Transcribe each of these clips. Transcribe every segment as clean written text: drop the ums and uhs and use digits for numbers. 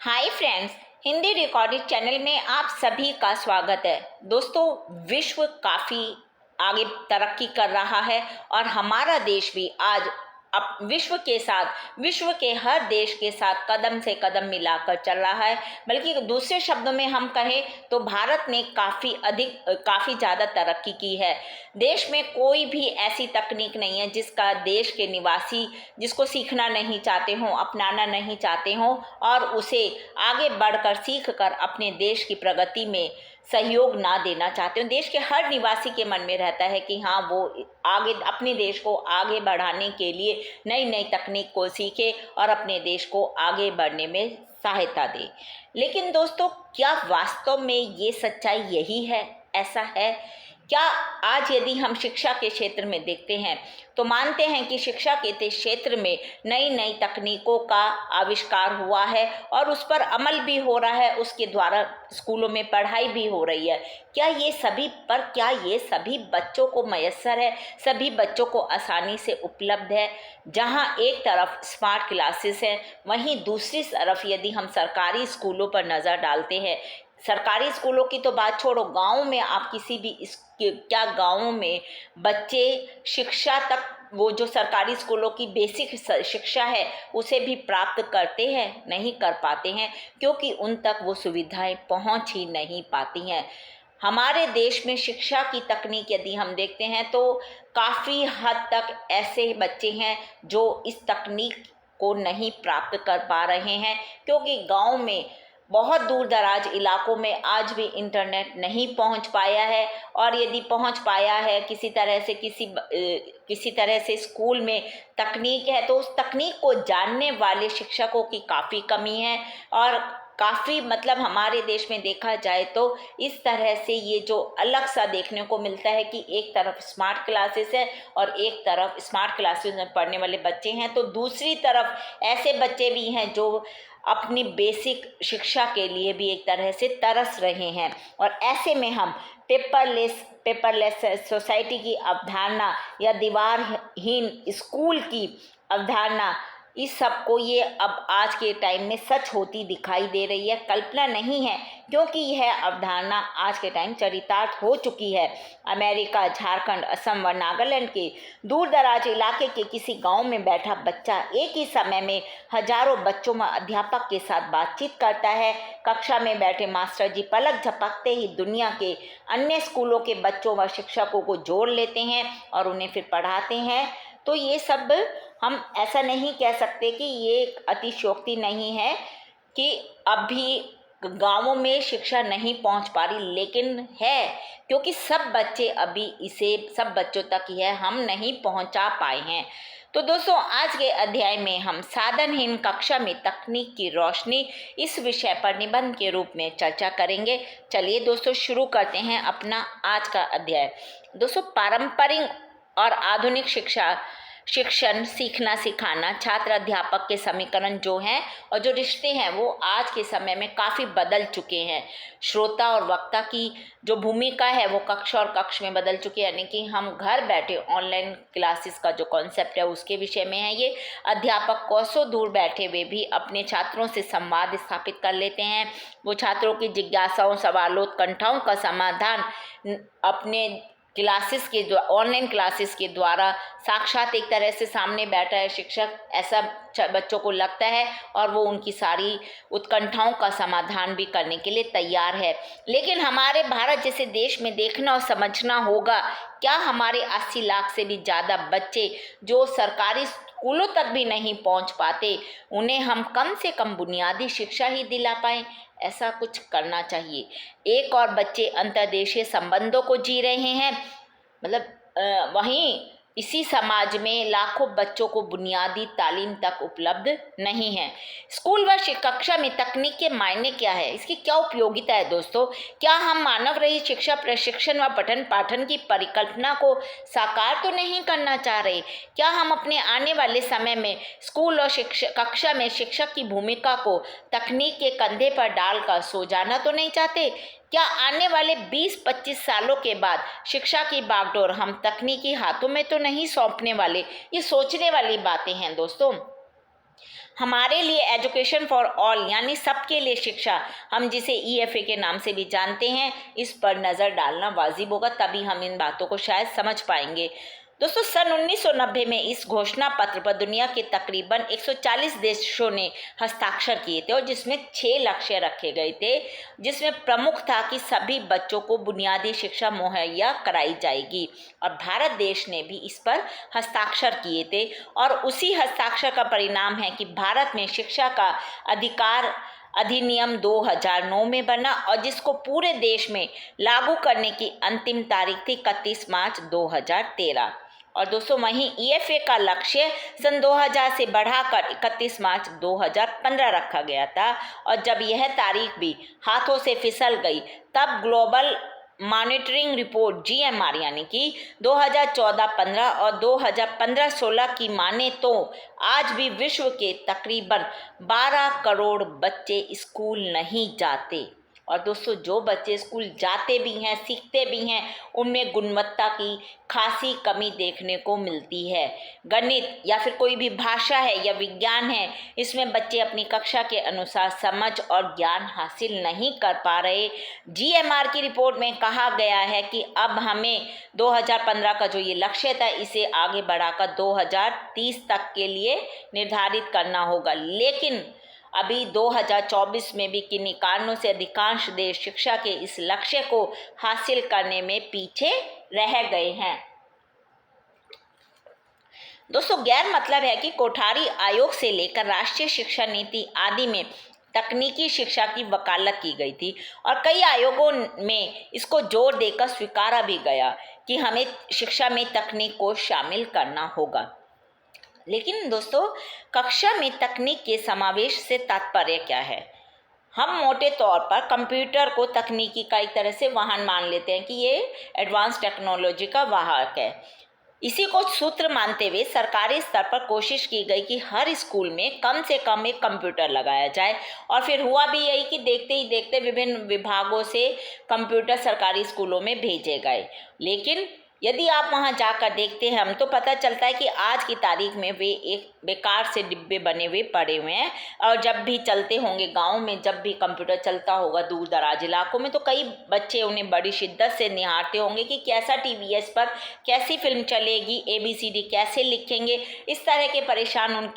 Hi friends, Hindi recorded channel में आप सभी का स्वागत है। दोस्तों, विश्व काफ़ी आगे तरक्की कर रहा है और हमारा देश भी आज अब विश्व के साथ, विश्व के हर देश के साथ कदम से कदम मिलाकर चल रहा है। बल्कि दूसरे शब्दों में हम कहें तो भारत ने काफ़ी ज़्यादा तरक्की की है। देश में कोई भी ऐसी तकनीक नहीं है जिसका देश के निवासी जिसको सीखना नहीं चाहते हों, अपनाना नहीं चाहते हों और उसे आगे बढ़कर सीख कर अपने देश की प्रगति में सहयोग ना देना चाहते हो। देश के हर निवासी के मन में रहता है कि हाँ, वो आगे अपने देश को आगे बढ़ाने के लिए नई नई तकनीक को सीखे और अपने देश को आगे बढ़ने में सहायता दे। लेकिन दोस्तों, क्या वास्तव में ये सच्चाई यही है? ऐसा है क्या? आज यदि हम शिक्षा के क्षेत्र में देखते हैं तो मानते हैं कि शिक्षा के क्षेत्र में नई नई तकनीकों का आविष्कार हुआ है और उस पर अमल भी हो रहा है, उसके द्वारा स्कूलों में पढ़ाई भी हो रही है। क्या ये सभी बच्चों को मयस्सर है, सभी बच्चों को आसानी से उपलब्ध है? जहां एक तरफ स्मार्ट क्लासेस हैं, वहीं दूसरी तरफ यदि हम सरकारी स्कूलों पर नज़र डालते हैं, सरकारी स्कूलों की तो बात छोड़ो, गाँव में आप किसी भी क्या गाँवों में बच्चे शिक्षा तक, वो जो सरकारी स्कूलों की बेसिक शिक्षा है उसे भी प्राप्त करते हैं? नहीं कर पाते हैं, क्योंकि उन तक वो सुविधाएं पहुंच ही नहीं पाती हैं। हमारे देश में शिक्षा की तकनीक यदि हम देखते हैं तो काफ़ी हद तक ऐसे बच्चे हैं जो इस तकनीक को नहीं प्राप्त कर पा रहे हैं, क्योंकि गांव में बहुत दूर दराज इलाकों में आज भी इंटरनेट नहीं पहुंच पाया है। और यदि पहुंच पाया है किसी तरह से स्कूल में तकनीक है तो उस तकनीक को जानने वाले शिक्षकों की काफ़ी कमी है। और काफ़ी हमारे देश में देखा जाए तो इस तरह से ये जो अलग सा देखने को मिलता है कि एक तरफ स्मार्ट क्लासेस है और एक तरफ स्मार्ट क्लासेस में पढ़ने वाले बच्चे हैं, तो दूसरी तरफ ऐसे बच्चे भी हैं जो अपनी बेसिक शिक्षा के लिए भी एक तरह से तरस रहे हैं। और ऐसे में हम पेपरलेस सोसाइटी की अवधारणा या दीवारहीन स्कूल की अवधारणा, इस सब को ये अब आज के टाइम में सच होती दिखाई दे रही है, कल्पना नहीं है, क्योंकि यह अवधारणा आज के टाइम चरितार्थ हो चुकी है। अमेरिका, झारखंड, असम व नागालैंड के दूर दराज इलाके के किसी गांव में बैठा बच्चा एक ही समय में हजारों बच्चों व अध्यापक के साथ बातचीत करता है। कक्षा में बैठे मास्टर जी पलक झपकते ही दुनिया के अन्य स्कूलों के बच्चों व शिक्षकों को जोड़ लेते हैं और उन्हें फिर पढ़ाते हैं। तो ये सब हम ऐसा नहीं कह सकते कि ये अतिशयोक्ति नहीं है कि अभी गांवों में शिक्षा नहीं पहुंच पा रही, लेकिन है, क्योंकि सब बच्चों तक यह हम नहीं पहुंचा पाए हैं। तो दोस्तों, आज के अध्याय में हम साधनहीन कक्षा में तकनीक की रोशनी इस विषय पर निबंध के रूप में चर्चा करेंगे। चलिए दोस्तों, शुरू करते हैं अपना आज का अध्याय। दोस्तों, पारंपरिक और आधुनिक शिक्षण, सीखना सिखाना, छात्र अध्यापक के समीकरण जो हैं और जो रिश्ते हैं वो आज के समय में काफ़ी बदल चुके हैं। श्रोता और वक्ता की जो भूमिका है वो कक्ष और कक्ष में बदल चुकी है, यानी कि हम घर बैठे ऑनलाइन क्लासेस का जो कॉन्सेप्ट है उसके विषय में है ये। अध्यापक कोसों दूर बैठे हुए भी अपने छात्रों से संवाद स्थापित कर लेते हैं। वो छात्रों की जिज्ञासाओं, सवालों, उत्कंठाओं का समाधान अपने ऑनलाइन क्लासेस के द्वारा साक्षात एक तरह से सामने बैठा है शिक्षक, ऐसा बच्चों को लगता है, और वो उनकी सारी उत्कंठाओं का समाधान भी करने के लिए तैयार है। लेकिन हमारे भारत जैसे देश में देखना और समझना होगा, क्या हमारे 80 लाख से भी ज़्यादा बच्चे जो सरकारी स्कूलों तक भी नहीं पहुंच पाते, उन्हें हम कम से कम बुनियादी शिक्षा ही दिला पाएँ? ऐसा कुछ करना चाहिए। एक और बच्चे अंतर्देशीय संबंधों को जी रहे हैं, वहीं इसी समाज में लाखों बच्चों को बुनियादी तालीम तक उपलब्ध नहीं है। स्कूल व कक्षा में तकनीक के मायने क्या है, इसकी क्या उपयोगिता है? दोस्तों, क्या हम मानव रहित शिक्षा, प्रशिक्षण व पठन पाठन की परिकल्पना को साकार तो नहीं करना चाह रहे? क्या हम अपने आने वाले समय में स्कूल और कक्षा में शिक्षक की भूमिका को तकनीक के कंधे पर डालकर सो जाना तो नहीं चाहते? क्या आने वाले 20-25 सालों के बाद शिक्षा की बागडोर हम तकनीकी हाथों में तो नहीं सौंपने वाले? ये सोचने वाली बातें हैं दोस्तों। हमारे लिए एजुकेशन फॉर ऑल यानी सबके लिए शिक्षा, हम जिसे EFA के नाम से भी जानते हैं, इस पर नज़र डालना वाजिब होगा, तभी हम इन बातों को शायद समझ पाएंगे। दोस्तों, सन 1990 में इस घोषणा पत्र पर दुनिया के तकरीबन 140 देशों ने हस्ताक्षर किए थे और जिसमें 6 लक्ष्य रखे गए थे, जिसमें प्रमुख था कि सभी बच्चों को बुनियादी शिक्षा मुहैया कराई जाएगी, और भारत देश ने भी इस पर हस्ताक्षर किए थे। और उसी हस्ताक्षर का परिणाम है कि भारत में शिक्षा का अधिकार अधिनियम 2009 में बना और जिसको पूरे देश में लागू करने की अंतिम तारीख थी 31 मार्च 2013। और दोस्तों, वहीं EFA का लक्ष्य सन 2000 से बढ़ाकर 31 मार्च 2015 रखा गया था, और जब यह तारीख भी हाथों से फिसल गई तब ग्लोबल मॉनिटरिंग रिपोर्ट GMR यानी कि 2014-15 और 2015-16 की माने तो आज भी विश्व के तकरीबन 12 करोड़ बच्चे स्कूल नहीं जाते। और दोस्तों, जो बच्चे स्कूल जाते भी हैं, सीखते भी हैं, उनमें गुणवत्ता की खासी कमी देखने को मिलती है। गणित या फिर कोई भी भाषा है या विज्ञान है, इसमें बच्चे अपनी कक्षा के अनुसार समझ और ज्ञान हासिल नहीं कर पा रहे। GMR की रिपोर्ट में कहा गया है कि अब हमें 2015 का जो ये लक्ष्य था, इसे आगे बढ़ाकर 2030 तक के लिए निर्धारित करना होगा। लेकिन अभी 2024 में भी किन्हीं कारणों से अधिकांश देश शिक्षा के इस लक्ष्य को हासिल करने में पीछे रह गए हैं। दोस्तों, गैर मतलब है कि कोठारी आयोग से लेकर राष्ट्रीय शिक्षा नीति आदि में तकनीकी शिक्षा की वकालत की गई थी, और कई आयोगों में इसको जोर देकर स्वीकारा भी गया कि हमें शिक्षा में तकनीक को शामिल करना होगा। लेकिन दोस्तों, कक्षा में तकनीक के समावेश से तात्पर्य क्या है? हम मोटे तौर पर कंप्यूटर को तकनीकी का एक तरह से वाहन मान लेते हैं कि ये एडवांस टेक्नोलॉजी का वाहक है। इसी को सूत्र मानते हुए सरकारी स्तर पर कोशिश की गई कि हर स्कूल में कम से कम एक कंप्यूटर लगाया जाए, और फिर हुआ भी यही कि देखते ही देखते विभिन्न विभागों से कंप्यूटर सरकारी स्कूलों में भेजे गए। लेकिन यदि आप वहां जाकर देखते हैं हम, तो पता चलता है कि आज की तारीख में वे एक बेकार से डिब्बे बने हुए पड़े हुए हैं, और जब भी चलते होंगे गांव में, जब भी कंप्यूटर चलता होगा दूर दराज इलाकों में, तो कई बच्चे उन्हें बड़ी शिद्दत से निहारते होंगे कि कैसा टीवी है, इस पर कैसी फिल्म चलेगी, ABCD कैसे लिखेंगे। इस तरह के परेशान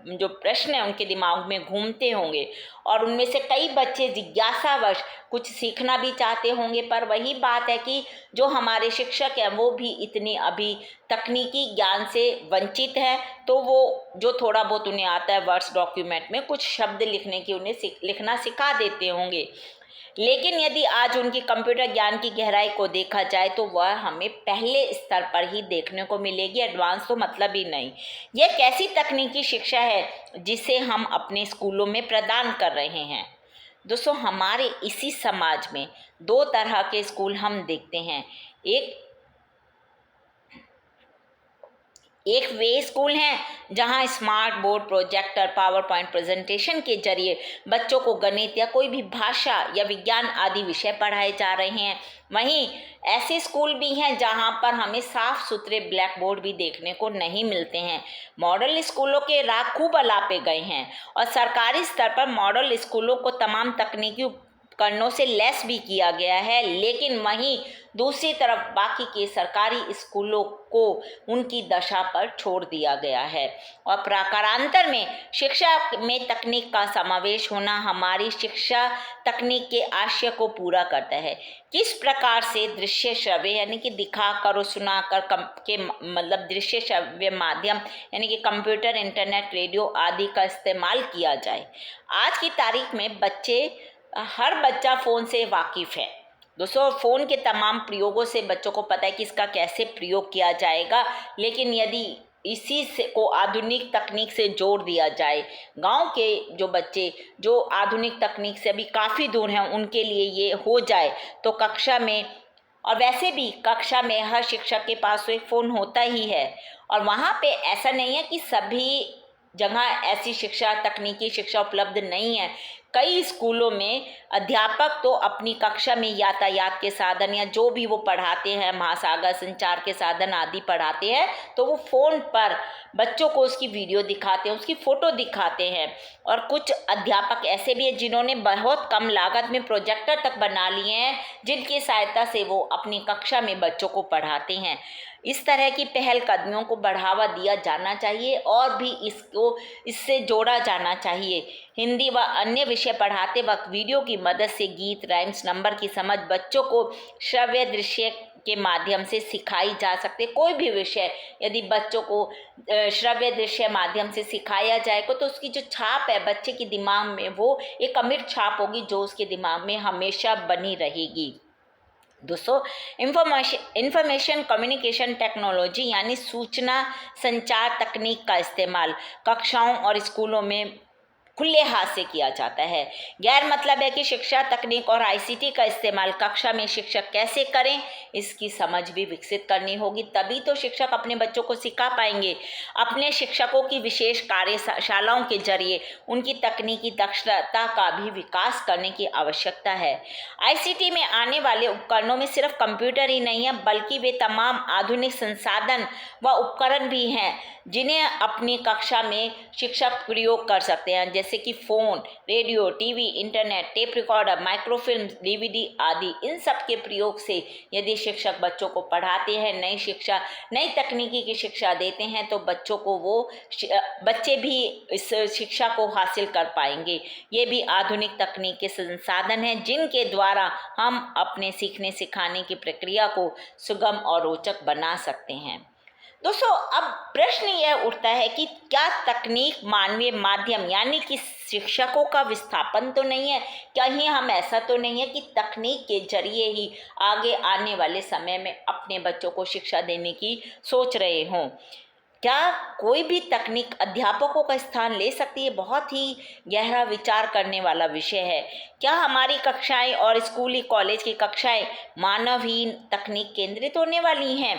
जो प्रश्न है उनके दिमाग में घूमते होंगे, और उनमें से कई बच्चे जिज्ञासावश कुछ सीखना भी चाहते होंगे। पर वही बात है कि जो हमारे शिक्षक हैं वो भी इतनी अभी तकनीकी ज्ञान से वंचित है, तो वो जो थोड़ा बहुत उन्हें आता है वर्ड्स डॉक्यूमेंट में कुछ शब्द लिखने की उन्हें लिखना सिखा देते होंगे। लेकिन यदि आज उनकी कंप्यूटर ज्ञान की गहराई को देखा जाए तो वह हमें पहले स्तर पर ही देखने को मिलेगी, एडवांस तो मतलब ही नहीं। यह कैसी तकनीकी शिक्षा है जिसे हम अपने स्कूलों में प्रदान कर रहे हैं? दोस्तों, हमारे इसी समाज में 2 तरह के स्कूल हम देखते हैं। एक वे स्कूल हैं जहां smart board, projector, power point presentation के जरिए बच्चों को गणित या कोई भी भाषा या विज्ञान आदि विषय पढ़ाए जा रहे हैं। वहीं ऐसे स्कूल भी हैं जहां पर हमें साफ सुथरे ब्लैक बोर्ड भी देखने को नहीं मिलते हैं। मॉडल स्कूलों के राह खूब अलापे गए हैं, और सरकारी स्तर पर मॉडल स्कूलों को तमाम तकनीकी उपकरणों से लैस भी किया गया है। लेकिन वहीं दूसरी तरफ बाकी के सरकारी स्कूलों को उनकी दशा पर छोड़ दिया गया है, और प्रकारांतर में शिक्षा में तकनीक का समावेश होना हमारी शिक्षा तकनीक के आशय को पूरा करता है। किस प्रकार से दृश्य श्रव्य यानी कि दिखा कर और सुना कर के मतलब दृश्य श्रव्य माध्यम यानी कि कंप्यूटर, इंटरनेट, रेडियो आदि का इस्तेमाल किया जाए। आज की तारीख में हर बच्चा फ़ोन से वाकिफ़ है। दोस्तों, फ़ोन के तमाम प्रयोगों से बच्चों को पता है कि इसका कैसे प्रयोग किया जाएगा। लेकिन यदि इसी से को आधुनिक तकनीक से जोड़ दिया जाए, गांव के जो बच्चे जो आधुनिक तकनीक से अभी काफ़ी दूर हैं उनके लिए ये हो जाए तो कक्षा में, और वैसे भी कक्षा में हर शिक्षक के पास तो एक फ़ोन होता ही है, और वहाँ पे ऐसा नहीं है कि सभी जगह ऐसी शिक्षा, तकनीकी शिक्षा उपलब्ध नहीं है। कई स्कूलों में अध्यापक तो अपनी कक्षा में यातायात के साधन या जो भी वो पढ़ाते हैं, महासागर, संचार के साधन आदि पढ़ाते हैं, तो वो फ़ोन पर बच्चों को उसकी वीडियो दिखाते हैं, उसकी फ़ोटो दिखाते हैं। और कुछ अध्यापक ऐसे भी हैं जिन्होंने बहुत कम लागत में प्रोजेक्टर तक बना लिए हैं, जिनकी सहायता से वो अपनी कक्षा में बच्चों को पढ़ाते हैं। इस तरह की पहल कदमियों को बढ़ावा दिया जाना चाहिए और भी इससे जोड़ा जाना चाहिए। हिंदी व अन्य विषय पढ़ाते वक्त वीडियो की मदद से गीत, राइम्स, नंबर की समझ बच्चों को श्रव्य दृश्य के माध्यम से सिखाई जा सकती है। कोई भी विषय यदि बच्चों को श्रव्य दृश्य माध्यम से सिखाया जाएगा तो उसकी जो छाप है बच्चे के दिमाग में, वो एक अमिट छाप होगी जो उसके दिमाग में हमेशा बनी रहेगी। दोस्तों, इंफॉर्मेशन कम्युनिकेशन टेक्नोलॉजी यानी सूचना संचार तकनीक का इस्तेमाल कक्षाओं और स्कूलों में खुले हाथ से किया जाता है। गैर मतलब है कि शिक्षा तकनीक और आईसीटी का इस्तेमाल कक्षा में शिक्षक कैसे करें, इसकी समझ भी विकसित करनी होगी, तभी तो शिक्षक अपने बच्चों को सिखा पाएंगे। अपने शिक्षकों की विशेष कार्यशालाओं के जरिए उनकी तकनीकी दक्षता का भी विकास करने की आवश्यकता है। आईसीटी में आने वाले उपकरणों में सिर्फ कंप्यूटर ही नहीं है, बल्कि वे तमाम आधुनिक संसाधन व उपकरण भी हैं जिन्हें अपनी कक्षा में शिक्षक प्रयोग कर सकते हैं, जैसे कि phone, radio, TV, internet, tape recorder, microfilm, DVD आदि। इन सब के प्रयोग से यदि शिक्षक बच्चों को पढ़ाते हैं, नई तकनीकी की शिक्षा देते हैं, तो बच्चे भी इस शिक्षा को हासिल कर पाएंगे। ये भी आधुनिक तकनीक के संसाधन हैं जिनके द्वारा हम अपने सीखने सिखाने की प्रक्रिया को सुगम और रोचक बना सकते हैं। दोस्तों, अब प्रश्न यह उठता है कि क्या तकनीक मानवीय माध्यम यानी कि शिक्षकों का विस्थापन तो नहीं है? कहीं हम ऐसा तो नहीं है कि तकनीक के जरिए ही आगे आने वाले समय में अपने बच्चों को शिक्षा देने की सोच रहे हों? क्या कोई भी तकनीक अध्यापकों का स्थान ले सकती है? बहुत ही गहरा विचार करने वाला विषय है। क्या हमारी कक्षाएं और स्कूली कॉलेज की कक्षाएं मानवहीन, तकनीक केंद्रित होने वाली हैं?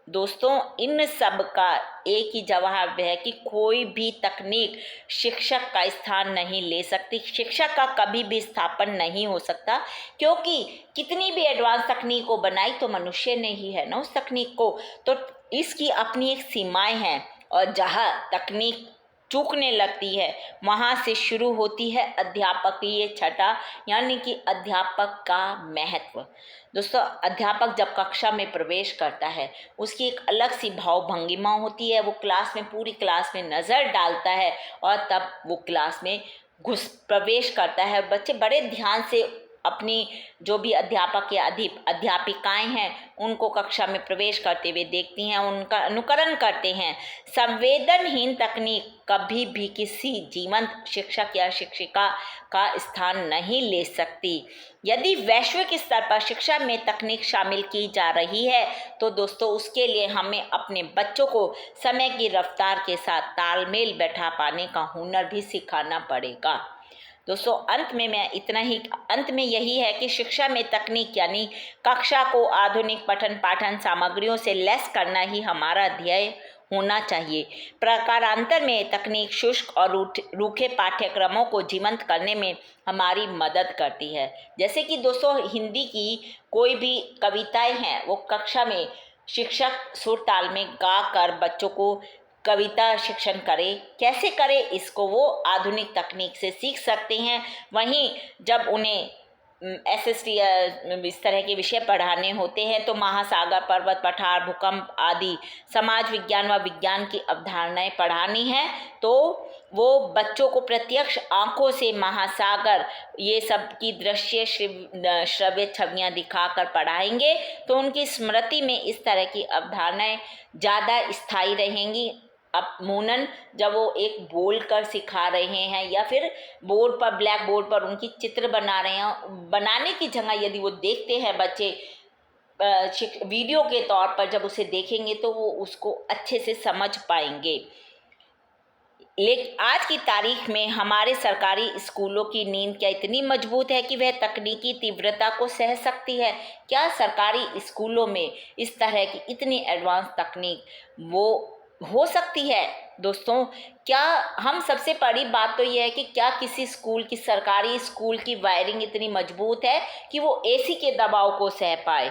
दोस्तों, इन सब का एक ही जवाब है कि कोई भी तकनीक शिक्षक का स्थान नहीं ले सकती। शिक्षक का कभी भी स्थापन नहीं हो सकता, क्योंकि कितनी भी एडवांस तकनीक को बनाई तो मनुष्य ने ही है ना उस तकनीक को। तो इसकी अपनी एक सीमाएं हैं और जहाँ तकनीक चूकने लगती है वहाँ से शुरू होती है अध्यापकीय छटा, यानी कि अध्यापक का महत्व। दोस्तों, अध्यापक जब कक्षा में प्रवेश करता है उसकी एक अलग सी भाव भंगिमा होती है। वो पूरी क्लास में नज़र डालता है और तब वो क्लास में प्रवेश करता है। बच्चे बड़े ध्यान से अपनी जो भी अध्यापक या अध्यापिकाएं हैं उनको कक्षा में प्रवेश करते हुए देखती हैं, उनका अनुकरण करते हैं। संवेदनहीन तकनीक कभी भी किसी जीवंत शिक्षक या शिक्षिका का स्थान नहीं ले सकती। यदि वैश्विक स्तर पर शिक्षा में तकनीक शामिल की जा रही है तो दोस्तों, उसके लिए हमें अपने बच्चों को समय की रफ्तार के साथ तालमेल बैठा पाने का हुनर भी सिखाना पड़ेगा। दोस्तों, अंत में यही है कि शिक्षा में तकनीक यानी कक्षा को आधुनिक पठन पाठन सामग्रियों से लैस करना ही हमारा ध्येय होना चाहिए। प्रकारांतर में तकनीक शुष्क और रूखे पाठ्यक्रमों को जीवंत करने में हमारी मदद करती है। जैसे कि दोस्तों, हिंदी की कोई भी कविताएं हैं वो कक्षा में शिक्षक सुर ताल में गा कर बच्चों को कविता शिक्षण करे। कैसे करे, इसको वो आधुनिक तकनीक से सीख सकते हैं। वहीं जब उन्हें SST इस तरह के विषय पढ़ाने होते हैं तो महासागर, पर्वत, पठार, भूकंप आदि समाज विज्ञान व विज्ञान की अवधारणाएं पढ़ानी हैं तो वो बच्चों को प्रत्यक्ष आंखों से महासागर ये सब की दृश्य श्रव्य छवियां दिखाकर पढ़ाएंगे तो उनकी स्मृति में इस तरह की अवधारणाएं ज़्यादा स्थायी रहेंगी। अमूमन जब वो एक बोल कर सिखा रहे हैं या फिर ब्लैक बोर्ड पर उनकी चित्र बना रहे हैं, बनाने की जगह यदि वो देखते हैं बच्चे वीडियो के तौर पर, जब उसे देखेंगे तो वो उसको अच्छे से समझ पाएंगे। लेकिन आज की तारीख में हमारे सरकारी स्कूलों की नींद क्या इतनी मजबूत है कि वह तकनीकी तीव्रता को सह सकती है? क्या सरकारी स्कूलों में इस तरह की इतनी एडवांस तकनीक वो हो सकती है? दोस्तों, क्या हम सबसे बड़ी बात तो ये है कि क्या किसी स्कूल की, सरकारी स्कूल की वायरिंग इतनी मजबूत है कि वो एसी के दबाव को सह पाए,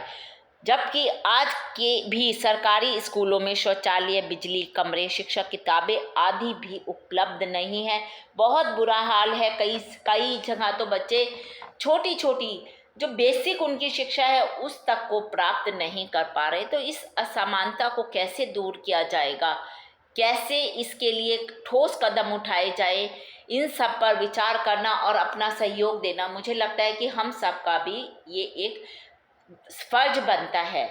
जबकि आज के भी सरकारी स्कूलों में शौचालय, बिजली, कमरे, शिक्षक, किताबें आदि भी उपलब्ध नहीं है। बहुत बुरा हाल है। कई कई जगह तो बच्चे छोटी छोटी जो बेसिक उनकी शिक्षा है उस तक को प्राप्त नहीं कर पा रहे। तो इस असमानता को कैसे दूर किया जाएगा, कैसे इसके लिए ठोस कदम उठाए जाए, इन सब पर विचार करना और अपना सहयोग देना, मुझे लगता है कि हम सब का भी ये एक फर्ज बनता है।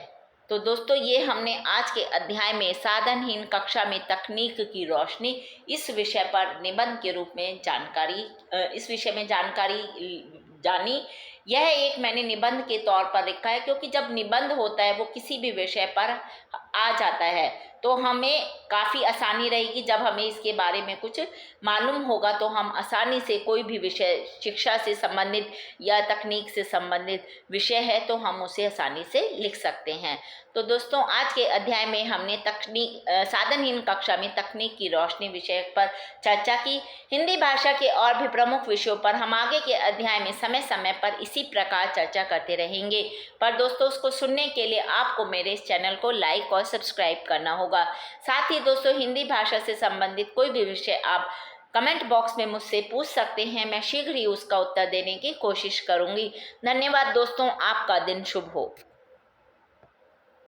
तो दोस्तों, ये हमने आज के अध्याय में साधनहीन कक्षा में तकनीक की रोशनी इस विषय पर निबंध के रूप में इस विषय में जानकारी जानी। यह एक मैंने निबंध के तौर पर लिखा है, क्योंकि जब निबंध होता है वो किसी भी विषय पर आ जाता है तो हमें काफ़ी आसानी रहेगी। जब हमें इसके बारे में कुछ मालूम होगा तो हम आसानी से कोई भी विषय, शिक्षा से संबंधित या तकनीक से संबंधित विषय है तो हम उसे आसानी से लिख सकते हैं। तो दोस्तों, आज के अध्याय में हमने साधनहीन कक्षा में तकनीक की रोशनी विषय पर चर्चा की। हिंदी भाषा के और भी प्रमुख विषयों पर हम आगे के अध्याय में समय समय पर इसी प्रकार चर्चा करते रहेंगे। पर दोस्तों, उसको सुनने के लिए आपको मेरे इस चैनल को लाइक और सब्सक्राइब करना होगा। साथ ही दोस्तों, हिंदी भाषा से संबंधित कोई भी विषय आप कमेंट बॉक्स में मुझसे पूछ सकते हैं। मैं शीघ्र ही उसका उत्तर देने की कोशिश करूंगी। धन्यवाद दोस्तों, आपका दिन शुभ हो।